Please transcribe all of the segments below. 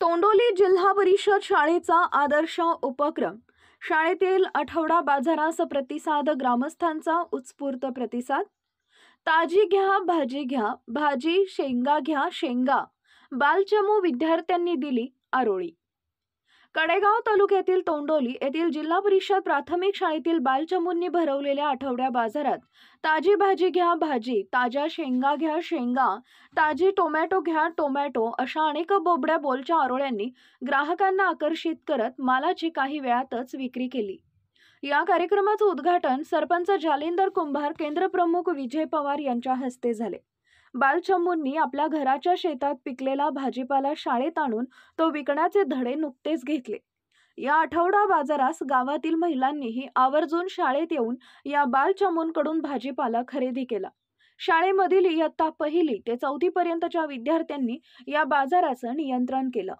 तोंडोली जिल्हा परिषद शाळेचा आदर्श उपक्रम. शाळेतील आठवडा बाजारास प्रतिसाद, ग्रामस्थांचा उत्स्फूर्त प्रतिसाद. ताजी घ्या भाजी घ्या, भाजी शेंगा घ्या शेंगा, बालचमू विद्यार्थ्यांनी दिली आरोळी. कडेगाव तालुक्यातील तोंडोली येथील जिल्हा परिषद प्राथमिक शाळेतील बालचमूंनी भरवलेल्या आठवड्या बाजारात ताजी भाजी घ्या भाजी, ताज्या शेंगा घ्या शेंगा, ताजी टोमॅटो घ्या टोमॅटो अशा अनेक बोबड्या बोलच्या आरोळ्यांनी ग्राहकांना आकर्षित करत मालाची काही वेळातच विक्री केली. या कार्यक्रमाचे उद्घाटन सरपंच जालिंदर कुंभार, केंद्रप्रमुख विजय पवार यांच्या हस्ते झाले. बालचमूंनी आपल्या घराच्या शेतात पिकलेला भाजीपाला शाळेत आणून तो विकण्याचे धडे नुकतेच घेतले. या आठवडा बाजारास गावातील महिलांनीही आवर्जून शाळेत येऊन या बालचमूंकडून भाजीपाला खरेदी केला. शाळेमधील इयत्ता 1ली ते 4थी पर्यंतच्या विद्यार्थ्यांनी या बाजाराचं नियंत्रण केलं.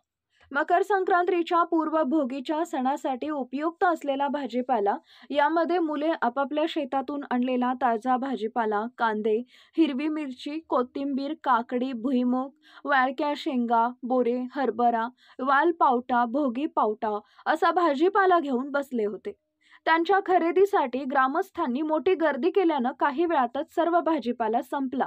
मकर संक्रांतीच्या पूर्वभोगीच्या सणासाठी उपयुक्त असलेला भाजीपाला, यामध्ये मुले आपापल्या शेतातून आणलेला ताजा भाजीपाला, कांदे, हिरवी मिरची, कोथिंबीर, काकडी, भुईमूग, वाळक्या शेंगा, बोरे, हरभरा, वाल पावटा, भोगी पावटा असा भाजीपाला घेऊन बसले होते. त्यांच्या खरेदीसाठी ग्रामस्थांनी मोठी गर्दी केल्यानं काही वेळातच सर्व भाजीपाला संपला.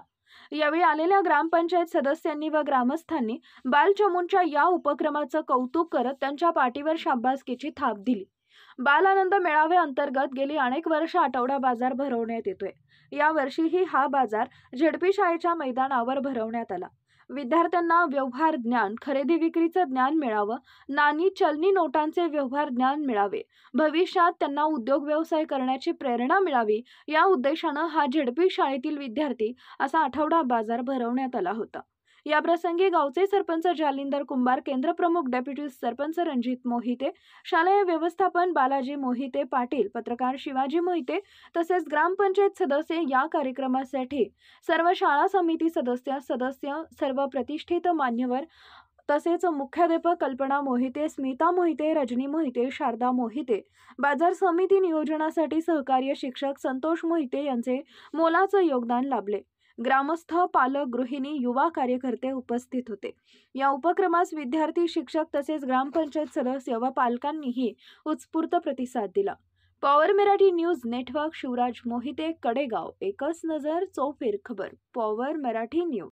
यावेळी आलेल्या ग्रामपंचायत सदस्यांनी व ग्रामस्थांनी बालचमूंच्या या उपक्रमाचं कौतुक करत त्यांच्या पाठीवर शाबासकीची थाप दिली. बाल आनंद मेळावे अंतर्गत गेली अनेक वर्ष आठवडा बाजार भरवण्यात येतोय. या वर्षीही हा बाजार झेडपी शाळेच्या मैदानावर भरवण्यात आला. विद्यार्थ्यांना व्यवहार ज्ञान, खरेदी विक्रीचं ज्ञान मिळावं, नाणी चलनी नोटांचे व्यवहार ज्ञान मिळावे, भविष्यात त्यांना उद्योग व्यवसाय करण्याची प्रेरणा मिळावी, या उद्देशानं हा झेडपी शाळेतील विद्यार्थी असा आठवडा बाजार भरवण्यात आला होता. या प्रसंगी गावचे सरपंच जालिंदर कुंभार, केंद्रप्रमुख डेप्युटी सरपंच रणजित मोहिते, शालेय व्यवस्थापन बालाजी मोहिते पाटील, पत्रकार शिवाजी मोहिते तसेच ग्रामपंचायत सदस्य या कार्यक्रमासाठी सर्व शाळा समिती सदस्य, सर्व प्रतिष्ठित मान्यवर तसेच मुख्याध्यापक कल्पना मोहिते, स्मिता मोहिते, रजनी मोहिते, शारदा मोहिते, बाजार समिती नियोजनासाठी सहकार्य शिक्षक संतोष मोहिते यांचे मोलाचं योगदान लाभले. ग्रामस्थ, पालक, गृहिणी, युवा कार्यकर्ते उपस्थित होते. या उपक्रमास विद्यार्थी, शिक्षक तसेच ग्रामपंचायत सदस्य व पालकांनीही उत्स्फूर्त प्रतिसाद दिला. Power Marathi news network, Shivraj Mohite, Kadegaon. एकच नजर चौफेर खबर. Power Marathi news.